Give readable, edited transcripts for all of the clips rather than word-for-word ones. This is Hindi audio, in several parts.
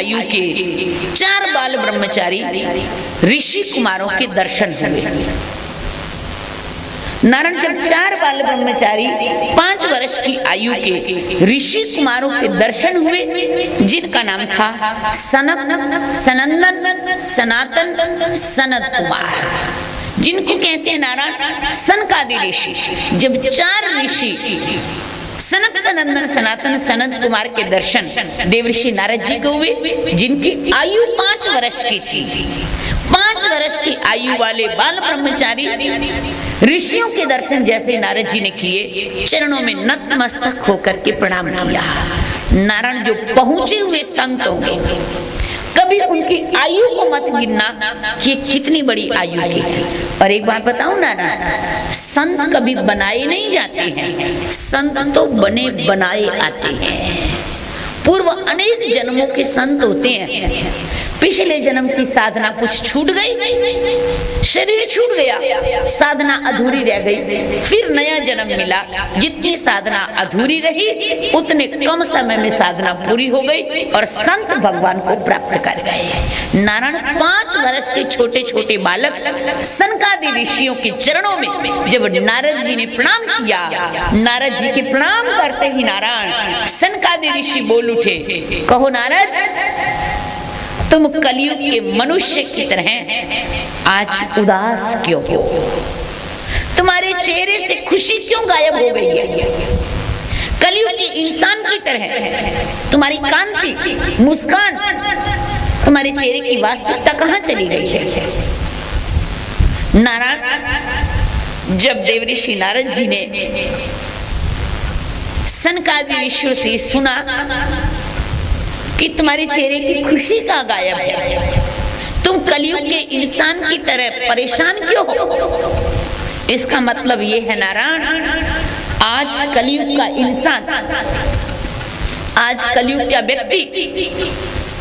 आयु के 4 बाल ब्रह्मचारी ऋषि कुमारों के दर्शन हुए। नारायण जब 4 बाल ब्रह्मचारी 5 वर्ष की आयु के ऋषि कुमारों के दर्शन हुए, जिनका नाम था सनत, सनंदन, सनातन, सनत कुमार, जिनको कहते हैं नारायण सनकादि ऋषि। जब 4 ऋषि सनत, सनंदन, सनातन, सनत कुमार के दर्शन देवर्षि नारद जी को हुए, जिनकी आयु 5 वर्ष की थी। 5 वर्ष की आयु वाले बाल ब्रह्मचारी ऋषियों के दर्शन जैसे नारद जी ने किए, चरणों में नतमस्तक होकर के प्रणाम किया। नारायण जो पहुंचे हुए संत होंगे, कभी उनकी आयु को मत गिनना कि कितनी बड़ी आयु की है। और एक बात बताऊं ना, संत कभी बनाए नहीं जाते हैं, संत तो बने बनाए आते हैं। पूर्व अनेक जन्मों के संत होते हैं, पिछले जन्म की साधना कुछ छूट गई, शरीर छूट गया, साधना अधूरी रह गई, फिर नया जन्म मिला, जितनी साधना अधूरी रही उतने कम समय में साधना पूरी हो गई और संत भगवान को प्राप्त कर गए। नारायण 5 वर्ष के छोटे छोटे बालक सनकादि ऋषियों के चरणों में जब नारद जी ने प्रणाम किया, नारद जी के प्रणाम करते ही नारायण सनकादि ऋषि बोल उठे, कहो नारद, तुम कलयुग के मनुष्य की तरह आज उदास क्यों हो? तुम्हारे चेहरे से खुशी क्यों गायब हो गई है? कलयुग के इंसान की तरह तुम्हारी कांति, मुस्कान, तुम्हारे चेहरे की वास्तविकता कहां चली गई है? नारायण जब देवर्षि नारद जी ने सनकादि ऋषियों से सुना कि तुम्हारे चेहरे की खुशी का गायब है, तुम कलयुग के इंसान की तरह परेशान क्यों हो? इसका मतलब ये है नारायण, आज कलयुग का इंसान, आज कलयुग का व्यक्ति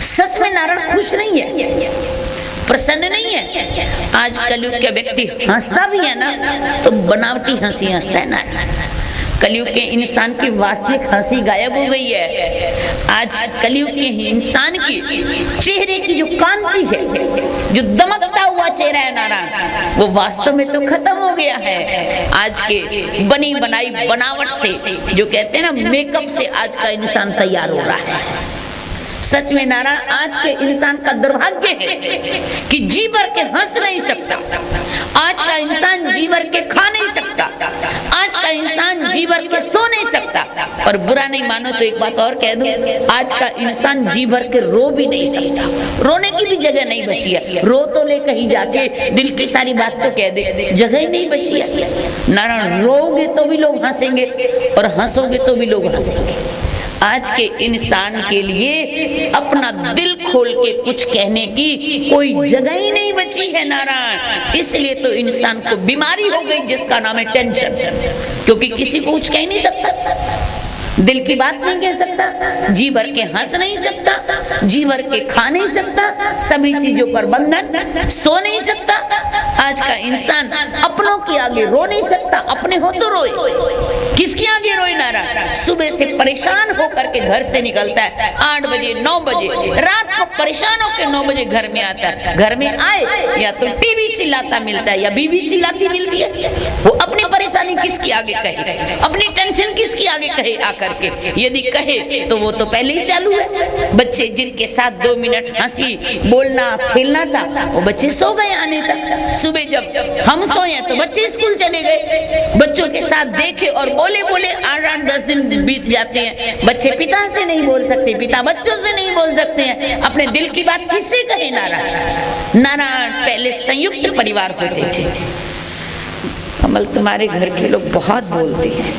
सच में नारायण खुश नहीं है, प्रसन्न नहीं है। आज कलयुग का व्यक्ति हंसता भी है ना तो बनावटी हंसी हंसता है नारायण। कलयुग के इंसान की वास्तविक हंसी गायब हो गई है। आज कलयुग के इंसान की चेहरे की जो कांति है, जो दमकता हुआ चेहरा है नारायण, वो वास्तव में तो खत्म हो गया है। आज के बनी बनाई बनावट से, जो कहते हैं ना मेकअप से, आज का इंसान तैयार हो रहा है। सच में नारायण आज के इंसान का दुर्भाग्य है कि जी भर के हंस नहीं सकता, आज का इंसान जी भर के खा नहीं सकता, आज का इंसान जी भर के सो नहीं सकता। और बुरा नहीं मानो तो एक बात और कह दूं, आज का इंसान जी भर के रो भी नहीं सकता, रोने की भी जगह नहीं बची है। रो तो ले कहीं जाके दिल की सारी बात तो कह दे, जगह ही नहीं बची है नारायण। रोगे तो भी लोग हंसेंगे और हंसोगे तो भी लोग हंसेंगे। आज के इंसान के लिए अपना दिल खोल के कुछ कहने की कोई जगह ही नहीं बची है नारायण। इसलिए तो इंसान को बीमारी हो गई जिसका नाम है टेंशन, क्योंकि किसी को कुछ कह नहीं सकता, दिल की बात नहीं कह सकता, जी भर के हंस नहीं सकता, जी भर के खा नहीं सकता, सभी चीजों पर बंधन, सो नहीं सकता। आज का इंसान अपनों के आगे रो नहीं सकता, अपने हो तो रोए, किसके आगे रोए नारायण? सुबह से परेशान होकर के घर से निकलता है 8 बजे 9 बजे, रात को परेशान होकर 9 बजे घर में आता है। घर में आए या तो टीवी चिल्लाता मिलता है या बीवी चिल्लाती मिलती है। वो अपनी परेशानी किसके आगे कहे, अपनी टेंशन किसके आगे कहे आकर के? यदि कहे तो वो तो पहले ही चालू है। बच्चे जिनके साथ 2 मिनट हंसी बोलना खेलना था, वो बच्चे सो गए आने तक। सुबह जब हम सोए तो बच्चे स्कूल चले गए। बच्चों के साथ देखे और बोले 8-10 दिन बीत जाते हैं। बच्चे पिता से नहीं बोल सकते, पिता बच्चों से नहीं बोल सकते हैं। अपने दिल की बात किससे कहे नारायण? नारायण पहले संयुक्त परिवार होते थे। कमल तुम्हारे घर के लोग बहुत बोलते हैं,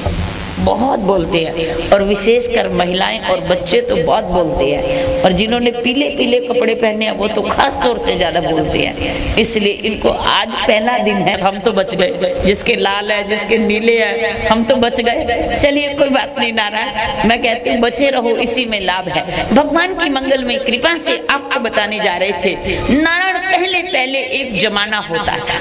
बहुत बोलते हैं, और विशेषकर महिलाएं और बच्चे तो बहुत बोलते हैं। और जिन्होंने पीले पीले कपड़े पहने हैं वो तो खास तौर से ज्यादा बोलते हैं। इसलिए इनको आज पहला दिन है, हम तो बच गए। जिसके लाल है, जिसके नीले है, हम तो बच गए। चलिए कोई बात नहीं नारायण, मैं कहती हूँ बचे रहो, इसी में लाभ है। भगवान की मंगलमय कृपा से आपको बताने जा रहे थे नारायण, पहले पहले एक जमाना होता था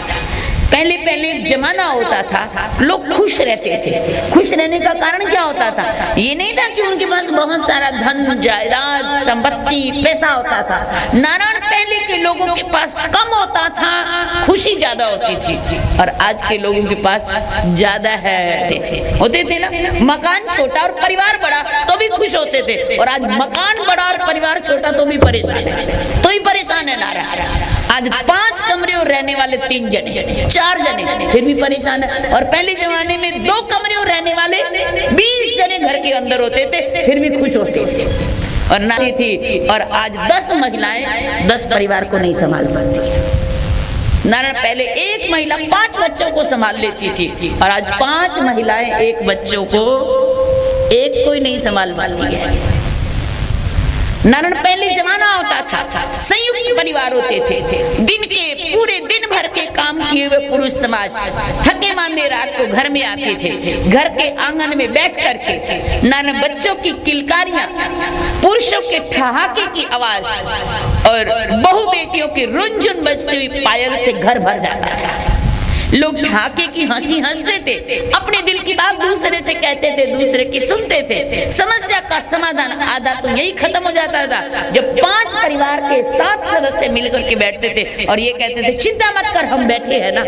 पहले पहले एक जमाना होता था, लोग खुश रहते थे। खुश रहने का कारण क्या होता था? ये नहीं था कि उनके पास बहुत सारा धन, जायदाद, संपत्ति, पैसा होता था। नारायण, पहले के लोगों के पास कम होता था, खुशी ज्यादा होती थी। और आज के लोगों के पास ज्यादा होते थे ना। मकान छोटा और परिवार बड़ा तो भी खुश होते थे, और आज मकान बड़ा और परिवार छोटा तो भी परेशान है। तो ही परेशान है नारायण। आज 5 कमरे और रहने वाले 3 जने, 4 जने, फिर भी परेशान है। और पहले जमाने में 2 कमरे और रहने वाले 20 जने घर के अंदर होते थे, फिर भी खुश होते थे और नारी थी। और आज 10 महिलाएं 10 परिवार को नहीं संभाल सकती। नारायण, पहले एक महिला 5 बच्चों को संभाल लेती थी, और आज 5 महिलाएं एक बच्चों को, एक कोई नहीं संभाल पाती है। नारायण, पहले जमाना होता था, संयुक्त परिवार होते थे। दिन के पूरे दिन भर के काम किए हुए पुरुष समाज थके मांदे रात को घर में आते थे। घर के आंगन में बैठ करके नारायण, बच्चों की किलकारियां, पुरुषों के ठहाके की आवाज और बहु बेटियों की रुंझुन बजती हुई पायल से घर भर जाता था। लोग ठाके की हंसी हंसते थे, अपने दिल की बात दूसरे से कहते थे, दूसरे की सुनते थे। समस्या का समाधान आधा तो यही खत्म हो जाता था जब 5 परिवार के 7 सदस्य मिलकर के बैठते थे और ये कहते थे, चिंता मत कर, हम बैठे हैं ना।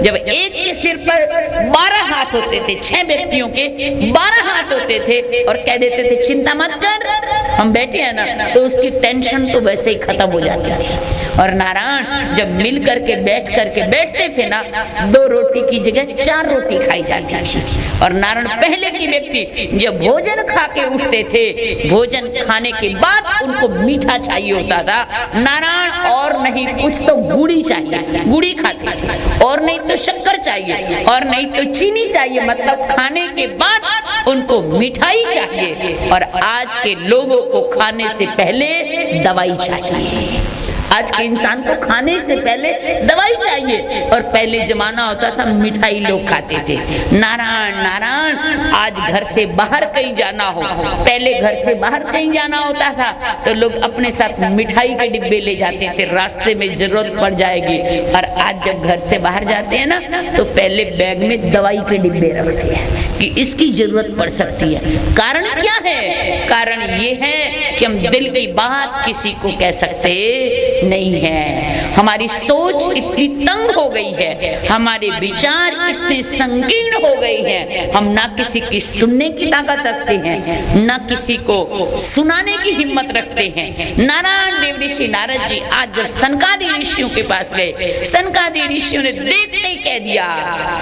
जब एक के सिर पर 12 हाथ होते थे, 6 व्यक्तियों के 12 हाथ होते थे और कह देते थे, चिंता मत कर, हम बैठे हैं ना, तो उसकी टेंशन तो वैसे ही खत्म हो जाती थी। और नारायण, जब मिल करके बैठते थे ना, 2 रोटी की जगह 4 रोटी खाई जाती थी। और नारायण, पहले के व्यक्ति जब भोजन खा के उठते थे, भोजन खाने के बाद उनको मीठा चाहिए होता था। नारायण, और नहीं कुछ तो गुड़ी चाहिए, गुड़ी खाते थे, और नहीं तो शक्कर चाहिए, और नहीं तो चीनी चाहिए, मतलब खाने के बाद उनको मिठाई चाहिए। और आज के लोगों को खाने से पहले दवाई चाहिए। आज के इंसान को खाने से पहले दवाई चाहिए, और पहले जमाना होता था मिठाई लोग खाते थे। नारायण नारायण, आज घर से बाहर कहीं जाना हो, पहले घर से बाहर कहीं जाना होता था तो लोग अपने साथ मिठाई के डिब्बे ले जाते थे, रास्ते में जरूरत पड़ जाएगी। और आज जब घर से बाहर जाते हैं ना, तो पहले बैग में दवाई के डिब्बे रखते हैं कि इसकी जरूरत पड़ सकती है। कारण क्या है? कारण ये है कि हम दिल की बात किसी को कह सकते नहीं है। हमारी सोच इतनी तंग हो गई है, हमारे विचार इतने संकीर्ण हो गए हैं, हम ना किसी की सुनने की ताकत रखते हैं, ना किसी को सुनाने की हिम्मत रखते हैं। नारायण, देव ऋषि नारद जी आज जब सनकादि ऋषियों के पास गए, सनकादि ऋषियों ने देखते ही कह दिया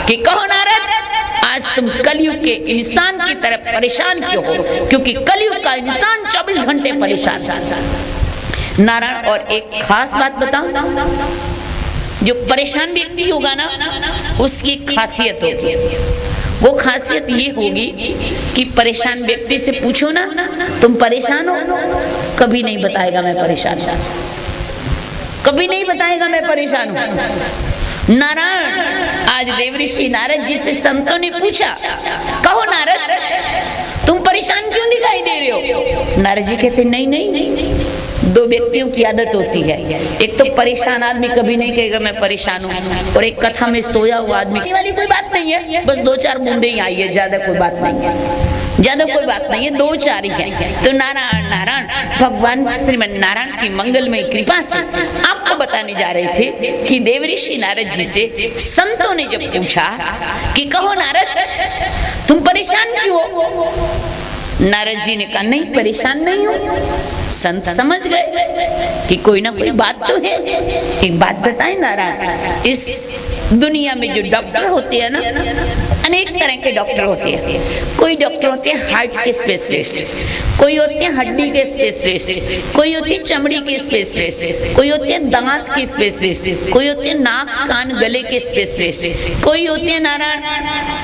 कि कहो नारद, आज तुम कलयुग के इंसान की तरह परेशान क्यों हो? क्योंकि कलयुग का इंसान 24 घंटे परेशान है। नारायण, और एक खास बात बताऊं, जो परेशान व्यक्ति होगा ना, उसकी खासियत होगी। वो खासियत ये होगी कि परेशान व्यक्ति से पूछो ना, तुम परेशान हो, कभी नहीं बताएगा मैं परेशान हूं, कभी नहीं बताएगा मैं परेशान हूं। नारायण, आज देवऋषि नारद जी से संतों ने पूछा, कहो नारद, तुम परेशान क्यों दिखाई दे रहे हो? नारद जी कहते, नहीं, 2 व्यक्तियों की आदत होती है। एक तो परेशान आदमी कभी नहीं कहेगा मैं परेशान हूँ, और एक कथा में सोया हुआ आदमी वाली कोई बात नहीं है, बस 2-4 बूंदे ही आई है, ज्यादा कोई बात नहीं है, ज्यादा कोई बात नहीं है, 2-4 ही है। तो नारायण नारायण, भगवान श्रीमन नारायण की मंगलमय कृपा से आपको बताने जा रहे थे कि देवऋषि नारद जी से संतों ने जब पूछा कि कहो नारद, तुम परेशान क्यों हो? नारद जी ने कहा, नहीं परेशान नहीं हूं। संत समझ गए कि कोई ना कोई बात तो है। एक बात बताएं नारायण, इस दुनिया में जो डॉक्टर होते हैं ना, अनेक तरह के डॉक्टर होते हैं। कोई डॉक्टर होते हैं हार्ट के स्पेशलिस्ट, कोई होते हैं हड्डी के स्पेशलिस्ट, कोई होती है चमड़ी के स्पेशलिस्ट, कोई होते हैं दांत के स्पेशलिस्ट, कोई होते हैं नाक कान गले के स्पेशलिस्ट, कोई होते हैं नारायण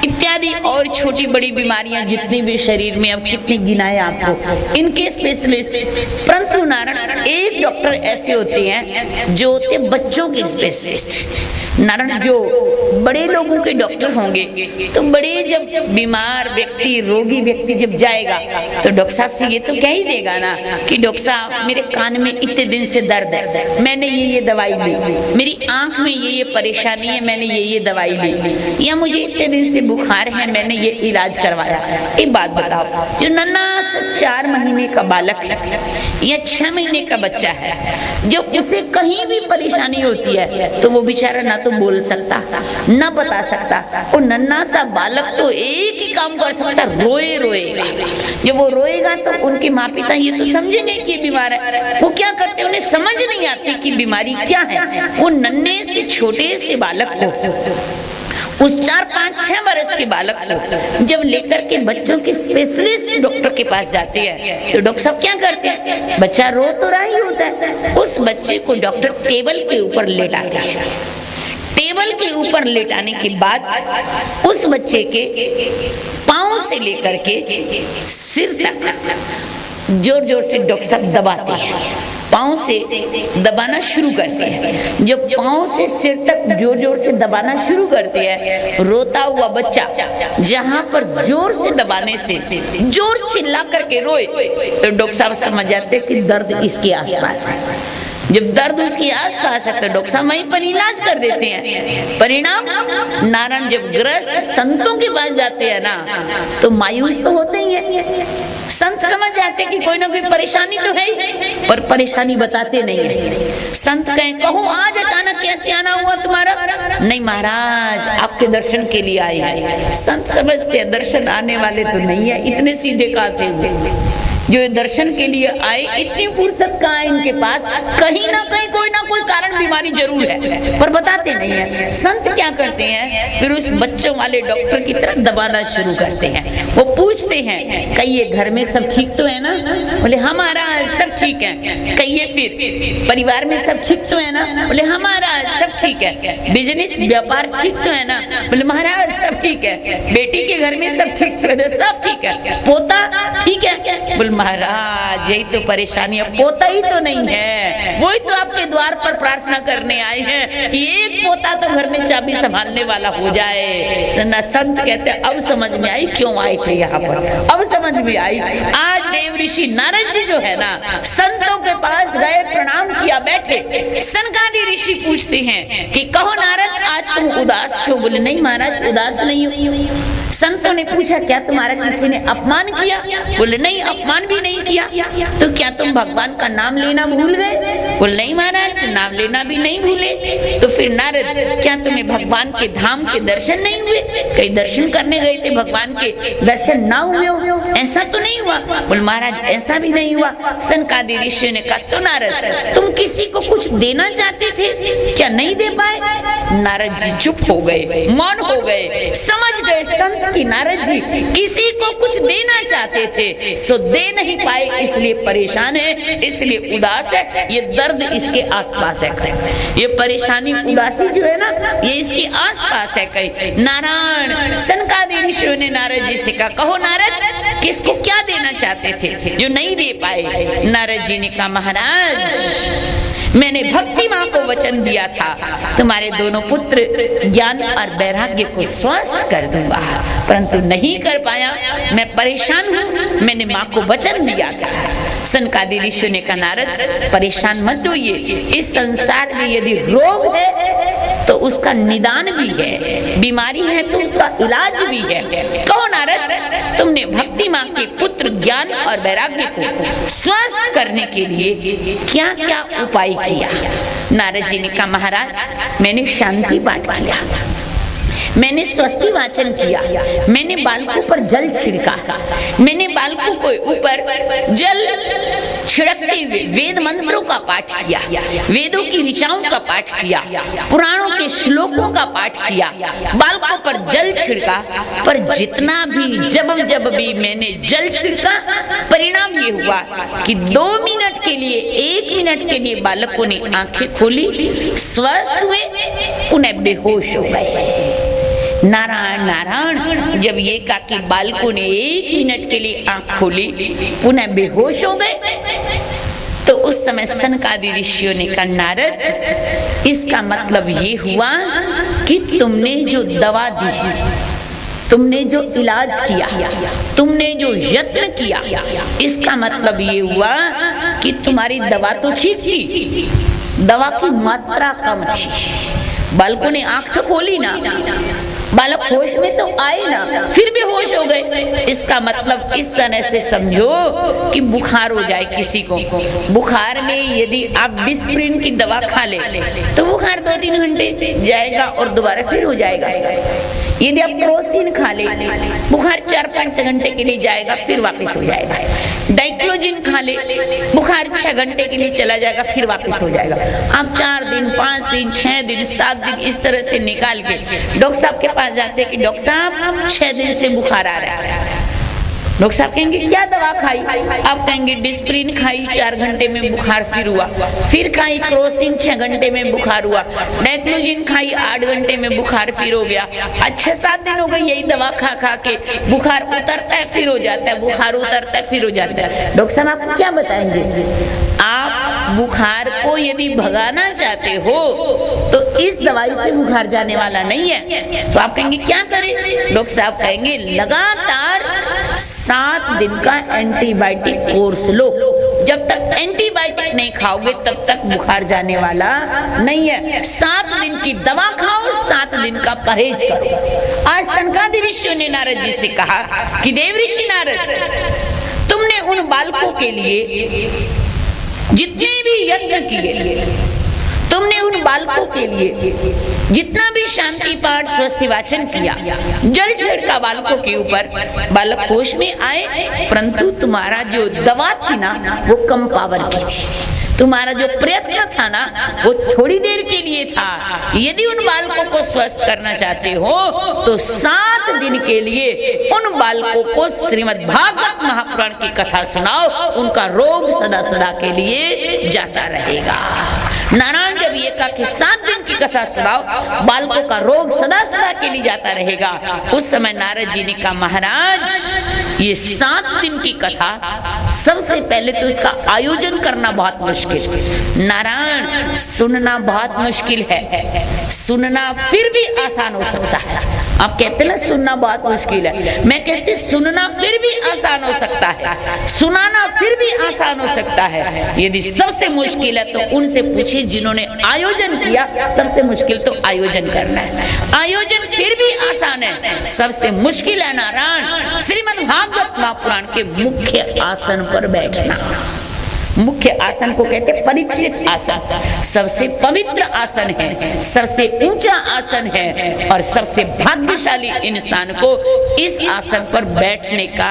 इत्यादि और छोटी बड़ी बीमारियां जितनी भी शरीर में, अब कितनी गिनाए आपको, इनके स्पेशलिस्ट। परंतु नारायण, एक डॉक्टर ऐसे होते हैं जो होते हैं बच्चों के स्पेशलिस्ट। नारायण जो बड़े लोगों के डॉक्टर होंगे तो बड़े जब बीमार व्यक्ति, रोगी व्यक्ति जब जाएगा तो डॉक्टर साहब से ये तो कह ही देगा ना कि डॉक्टर साहब मेरे कान में इतने दिन से दर्द है, मैंने ये दवाई ली, मेरी आंख में ये परेशानी है, मैंने ये दवाई ली, या मुझे इतने दिन से बुखार है, मैंने ये इलाज करवाया। एक बात बताओ, जो नन्हा सा 4 महीने का बालक है या 6 महीने का बच्चा है, जब उसे कहीं भी परेशानी होती है तो वो बेचारा ना तो बोल सकता ना बता सकता, वो नन्हा सा बालक तो एक ही काम कर सकता, रोएगा। जब वो रोएगा तो उनके माँ पिता ये तो समझेंगे कि बीमार है, वो क्या करते, उन्हें समझ नहीं आती कि बीमारी क्या है। वो नन्हे से छोटे से बालक को, उस 4, 5, 6 वर्ष के बालक को जब लेकर के बच्चों के स्पेशलिस्ट डॉक्टर के पास जाते हैं तो डॉक्टर साहब क्या करते हैं, बच्चा रो तो रहा ही होता है, उस बच्चे को डॉक्टर टेबल के ऊपर लेटाते हैं। टेबल के ऊपर लेटाने के बाद उस बच्चे के पांव से लेकर के सिर तक जोर जोर से डॉक्टर साहब दबाते हैं, पांव से दबाना शुरू करते हैं। जब पांव से सिर तक जोर जोर से दबाना शुरू करते हैं, रोता हुआ बच्चा जहां पर जोर से दबाने से जोर चिल्ला करके रोए तो डॉक्टर साहब समझ जाते कि दर्द इसके आसपास है। जब दर्द उसके आसपास है तो डॉक्टर साहब वहीं पर इलाज कर देते हैं। परिणाम नारायण जब ग्रस्त संतों के पास जाते हैं ना तो मायूस तो होते ही हैं। संत समझ जाते कि कोई ना कोई परेशानी तो है ही, पर परेशानी बताते नहीं है। संत कहें कहो आज अचानक कैसे आना हुआ तुम्हारा, नहीं महाराज आपके दर्शन के लिए आए। संत समझते हैं दर्शन आने वाले तो नहीं है, इतने सीधे कहां से हुए, जो दर्शन के लिए आए इतनी फुर्सत कहाँ है इनके पास, कहीं ना कहीं कोई ना कोई कारण बीमारी जरूर है पर बताते नहीं है। संत क्या करते हैं, फिर उस बच्चों वाले डॉक्टर की तरफ दबाना शुरू करते हैं। वो पूछते हैं कहिए घर में सब ठीक तो है ना, बोले हमारा सब ठीक है। कहिए फिर परिवार में सब ठीक तो है ना, बोले हमारा सब ठीक है। बिजनेस व्यापार ठीक तो है ना, बोले महाराज सब ठीक है। बेटी के घर में सब ठीक तो है, सब ठीक है। पोता ठीक है, बोले महाराज यही तो परेशानी है, पोता ही तो नहीं है। वही तो आपके द्वार पर प्रार्थना करने आए हैं कि एक पोता तो घर में चाबी संभालने वाला हो जाए। संत कहते हैं अब समझ में आई क्यों आए थे यहाँ पर, अब समझ में आई। आज देव ऋषि नारद जी जो है ना संतों के पास गए, प्रणाम किया, बैठे। सनकादि ऋषि पूछते हैं कि कहो नारद आज तुम उदास क्यों, बोले नहीं महाराज उदास नहीं हूँ। संतों ने पूछा क्या तुम्हारा किसी ने अपमान किया, बोले नहीं अपमान भी नहीं किया। तो क्या तुम भगवान का नाम लेना भूल गए, बोले नहीं महाराज नाम लेना भी नहीं भूले। तो फिर नारद क्या तुम्हें भगवान के धाम के दर्शन नहीं हुए, कहीं दर्शन करने गए थे भगवान के दर्शन ना हुए हो, ऐसा तो नहीं हुआ, बोले महाराज ऐसा भी नहीं हुआ। सनकादि ऋषियों ने कहा तो नारद तुम किसी को कुछ देना चाहते थे क्या नहीं दे पाए। नारद जी चुप हो गए, मौन हो गए, समझ गए संत कि नारद जी किसी को कुछ देना चाहते थे सो दे नहीं पाए, इसलिए परेशान है, इसलिए उदास है। ये दर्द इसके आसपास है, ये परेशानी उदासी जो है ना ये इसके आसपास है कहीं। नारायण सनकादि ऋषियों ने नारद जी से कहा कहो नारद किसको क्या देना चाहते थे जो नहीं दे पाए। नारद जी ने कहा महाराज मैंने भक्ति माँ को वचन दिया था तुम्हारे दोनों पुत्र ज्ञान और वैराग्य को स्वस्थ कर दूंगा, परंतु नहीं कर पाया, मैं परेशान हूँ, मैंने माँ को वचन दिया था। सनकादि ऋषि ने कहा नारद परेशान मत होइए, इस संसार में यदि रोग है तो उसका निदान भी है, बीमारी है तो उसका इलाज भी है। कहो नारद तुमने भक्ति माँ के पुत्र ज्ञान और वैराग्य को स्वस्थ करने के लिए क्या क्या उपाय किया। नारद जी ने कहा महाराज मैंने शांति पाठ किया, मैंने स्वस्ति वाचन किया, मैंने बालकों पर जल छिड़का, मैंने बालकों को ऊपर जल छिड़कते हुए वेद मंत्रों का पाठ किया, वेदों की ऋचाओं का पाठ किया, पुराणों के श्लोकों का पाठ किया, बालकों पर जल छिड़का। पर जितना भी जब भी मैंने जल छिड़का परिणाम ये हुआ कि 2 मिनट के लिए 1 मिनट के लिए बालकों ने आंखें खोली, स्वस्थ हुए, पुनः बेहोश हो गए। नारायण नारायण जब ये कहा कि बालकों ने 1 मिनट के लिए आंख खोली पुनः बेहोश हो गए तो उस समय सनकादि ऋषियों ने कहा, नारद, इसका मतलब ये हुआ कि तुमने जो दवा दी, तुमने जो इलाज किया, तुमने जो यत्न किया, इसका मतलब ये हुआ कि तुम्हारी दवा तो ठीक थी, दवा की मात्रा कम थी। बालकों ने आंख तो खोली ना, बालक होश में तो आए ना, फिर भी होश हो गए। इसका मतलब इस तरह से समझो कि बुखार हो जाए किसी को, बुखार में यदि आप डिस्प्रिन की दवा खा ले तो बुखार 2-3 घंटे जाएगा और दोबारा फिर हो जाएगा। यदि आप क्रोसिन खा ले, बुखार 4-5 घंटे के लिए जाएगा, फिर वापस हो जाएगा। डाइक्लोजिन खा ले, बुखार 6 घंटे के लिए चला जाएगा, फिर वापस हो जाएगा। आप 4 दिन, 5 दिन, 6 दिन, 7 दिन इस तरह से निकाल के डॉक्टर साहब के पास जाते कि डॉक्टर साहब 6 दिन से बुखार आ रहा है। डॉक्टर साहब कहेंगे क्या दवा खाई? आप कहेंगे डिस्प्रिन खाई, 4 घंटे में बुखार फिर हुआ, फिर खाई क्रोसिन 6 घंटे में बुखार हुआ, डाइक्लोजिन खाई 8 घंटे में बुखार फिर हो गया। 6-7 दिन हो गए यही दवा खा खा के, बुखार उतरता है फिर हो जाता है, बुखार उतरता है फिर हो जाता है। डॉक्टर साहब आपको क्या बताएंगे? आप बुखार को यदि भगाना चाहते हो तो इस दवाई से बुखार जाने वाला नहीं है। तो आप कहेंगे क्या करें? डॉक्टर साहब कहेंगे लगातार 7 दिन का एंटीबायोटिक कोर्स लो। जब तक एंटीबायोटिक नहीं खाओगे तब तक बुखार जाने वाला नहीं है। 7 दिन की दवा खाओ, 7 दिन का परहेज करो। आज सनकादि ऋषियों ने नारद जी से कहा कि देव ऋषि नारद, तुमने उन बालकों के लिए जितने भी यत्न किए, तुमने उन बालकों के लिए जितना भी शांति पाठ स्वस्ति वाचन किया, जल छिड़का बालकों के ऊपर, बालक होश में आए, परंतु तुम्हारा जो दवा थी ना वो कम पावर की थी। तुम्हारा जो प्रयत्न था ना वो थोड़ी देर के लिए था। यदि उन बालकों को स्वस्थ करना चाहते हो तो 7 दिन के लिए उन बालकों को श्रीमद् भागवत महापुराण की कथा सुनाओ, उनका रोग सदा सदा के लिए जाता रहेगा। नारायण जब ये कहा कि 7 दिन की कथा सुनाओ, बालकों का रोग सदा सदा के लिए जाता रहेगा, उस समय नारद जी ने कहा, महाराज ये 7 दिन की कथा सबसे पहले तो इसका आयोजन करना बहुत मुश्किल। नारायण सुनना बहुत मुश्किल है, सुनना फिर भी आसान हो सकता है। आप कहते ना सुनना बहुत मुश्किल है, मैं कहती सुनना फिर भी आसान हो सकता है, सुनाना फिर भी आसान हो सकता है। यदि सबसे मुश्किल है तो उनसे पूछिए जिन्होंने आयोजन किया। सबसे मुश्किल तो आयोजन करना है, आयोजन फिर भी आसान है। सबसे मुश्किल है नारायण श्रीमद् भागवत महापुराण के मुख्य आसन पर बैठना। मुख्य आसन को कहते परीक्षित आसन, सबसे पवित्र आसन है, सबसे ऊंचा आसन है और सबसे भाग्यशाली इंसान को इस आसन पर बैठने का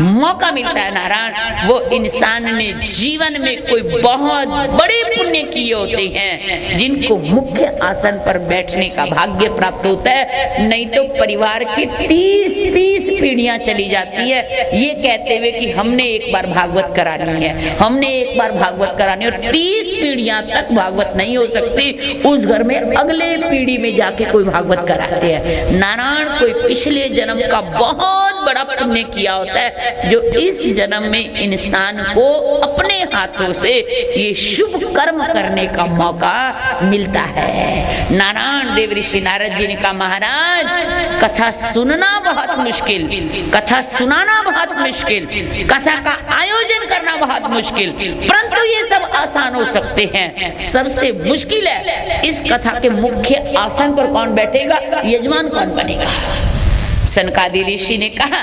मौका मिलता है। नारायण वो इंसान ने जीवन में कोई बहुत बड़े पुण्य किए होते हैं जिनको मुख्य आसन पर बैठने का भाग्य प्राप्त होता है, नहीं तो परिवार की 30 पीढ़ियां चली जाती है ये कहते हुए कि हमने एक बार भागवत करानी है, हमने एक बार भागवत करानी, और 30 पीढ़ियां तक भागवत नहीं हो सकती। उस घर में अगले पीढ़ी में जाके कोई भागवत कराते हैं। नारायण कोई पिछले जन्म का बहुत बड़ा पुण्य किया होता है जो इस जन्म में इंसान को अपने हाथों से ये शुभ कर्म करने का मौका मिलता है। नारायण देव ऋषि नारद जी ने कहा, महाराज कथा सुनना बहुत मुश्किल, कथा सुनाना बहुत मुश्किल, कथा का आयोजन करना बहुत मुश्किल, परंतु ये सब आसान हो सकते हैं। सबसे मुश्किल है इस कथा के मुख्य आसन पर कौन बैठेगा, यजमान कौन बनेगा। सनकादि ऋषि ने कहा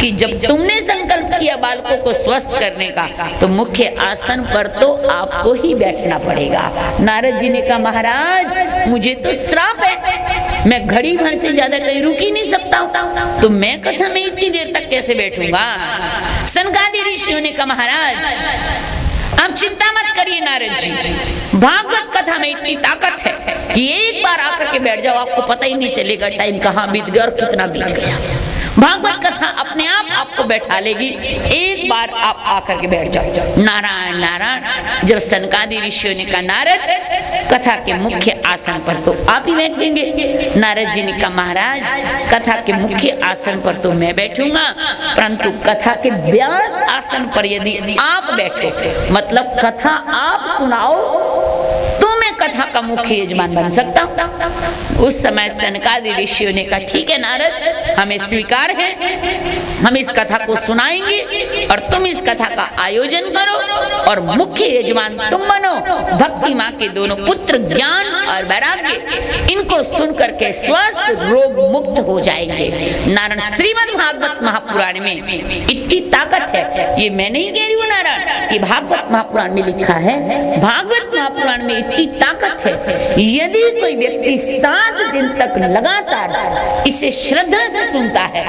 कि जब तुमने संकल्प किया बालकों को स्वस्थ करने का तो मुख्य आसन पर तो आपको ही बैठना पड़ेगा। नारद जी ने कहा, महाराज मुझे तो श्राप है, मैं घड़ी भर से ज्यादा कहीं रुक ही नहीं सकता हूं, तो मैं कथा में इतनी देर तक कैसे बैठूंगा। सनकादि ऋषियों ने कहा, महाराज आप चिंता मत करिए नारद जी, भागवत कथा में इतनी ताकत है कि एक बार आकर के बैठ जाओ, आपको पता ही नहीं चलेगा टाइम कहाँ बीत गया और कितना बीत गया। भागवत कथा अपने आप आपको बैठा लेगी। एक बार आप आकर के बैठ जाओ। नारायण नारायण। जब सनकादि ऋषियों ने कहा नारद कथा के मुख्य आसन पर तो आप ही बैठेंगे, नारद जी ने कहा महाराज कथा के मुख्य आसन पर तो मैं बैठूंगा, परंतु कथा के व्यास आसन पर यदि आप बैठो, मतलब कथा आप सुनाओ, तो मैं कथा का मुख्य यजमान बन सकता हूं। उस समय सनकादि ऋषियों ने कहा ठीक है नारद, हमें स्वीकार है, हम इस कथा को सुनाएंगे और तुम इस कथा का आयोजन करो और मुख्य यजमान तुम बनो। भक्ति माँ के दोनों पुत्र ज्ञान और वैराग्य, इनको सुन करके स्वस्थ रोग मुक्त हो जाएंगे। नारायण श्रीमद् भागवत महापुराण में इतनी ताकत है, ये मैं नहीं कह रही हूँ नारायण, ये भागवत महापुराण में लिखा है। भागवत महापुराण में इतनी ताकत है, यदि कोई व्यक्ति 7 दिन तक लगातार इसे श्रद्धा से सुनता है,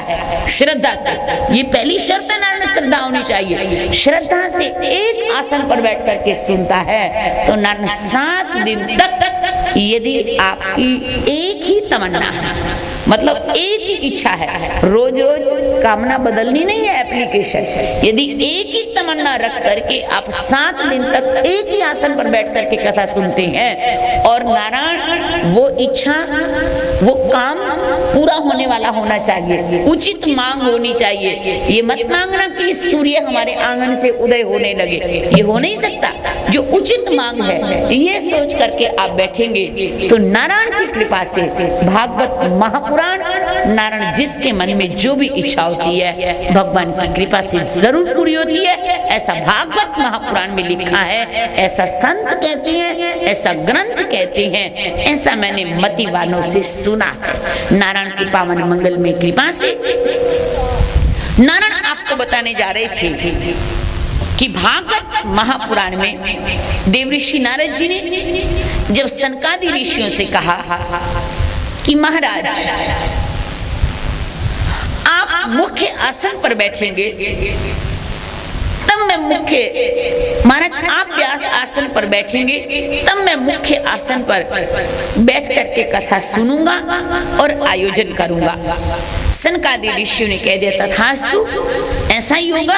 श्रद्धा से, ये पहली शर्त है नारायण, श्रद्धा होनी चाहिए। श्रद्धा से एक आसन पर बैठ करके सुनता है तो नारायण 7 दिन तक यदि आपकी एक ही तमन्ना है, मतलब एक ही इच्छा है, रोज रोज कामना बदलनी नहीं है एप्लीकेशन, यदि एक ही तमन्ना रख करके आप 7 दिन तक एक ही आसन पर बैठ करके कथा सुनते हैं और नारायण वो इच्छा, वो काम पूरा होने वाला होना चाहिए, उचित मांग होनी चाहिए। ये मत मांगना कि सूर्य हमारे आंगन से उदय होने लगे, ये हो नहीं सकता। जो उचित मांग है ये सोच करके आप बैठेंगे तो नारायण की कृपा से भागवत महापुराण, नारायण जिसके मन में जो भी इच्छा होती है भगवान की कृपा से जरूर पूरी होती है। ऐसा भागवत महापुराण में लिखा है, ऐसा संत कहते हैं, ऐसा ग्रंथ कहते हैं, ऐसा मैंने मतिवानों से सुना है। नारायण की पावन मंगल में कृपा से नारायण आपको बताने जा रहे थे कि भागवत महापुराण में देवऋषि नारद जी ने जब सनकादि ऋषियों से कहा कि महाराज आप मुख्य आसन पर बैठेंगे, तब मैं मुख्य, महाराज आप व्यास आसन पर बैठेंगे तब मैं मुख्य आसन पर बैठ करके कथा सुनूंगा और आयोजन करूंगा। सनकादि ऋषियों ने कह दिया तथास्तु, ऐसा ही होगा,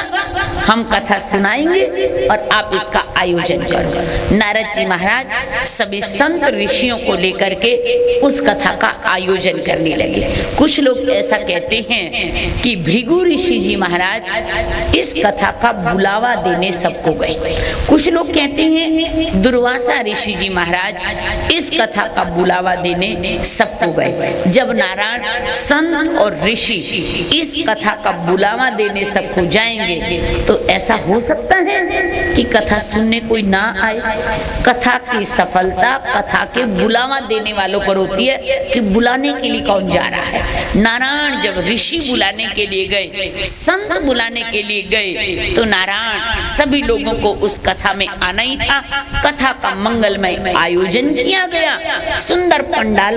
हम कथा सुनाएंगे और आप इसका आयोजन करो। नारद जी महाराज सभी संत ऋषियों को लेकर के उस कथा का आयोजन करने लगे। कुछ लोग ऐसा कहते हैं कि भृगु ऋषि जी महाराज इस कथा का बुलावा देने सबको गए। कुछ लोग कहते हैं दुर्वासा ऋषि जी महाराज इस कथा का बुलावा देने सबको गए। जब नारायण संत और ऋषि इस कथा का बुलावा देने सबको जाएंगे तो ऐसा हो सकता है कि कथा सुनने कोई ना आए। कथा की सफलता कथा के बुलावा देने वालों पर होती है कि बुलाने के लिए कौन जा रहा है। नारायण जब ऋषि बुलाने के लिए गए, संत बुलाने के लिए गए तो नारायण सभी लोगों को उस कथा में आना ही था। कथा का मंगलमय आयोजन किया गया, सुंदर पंडाल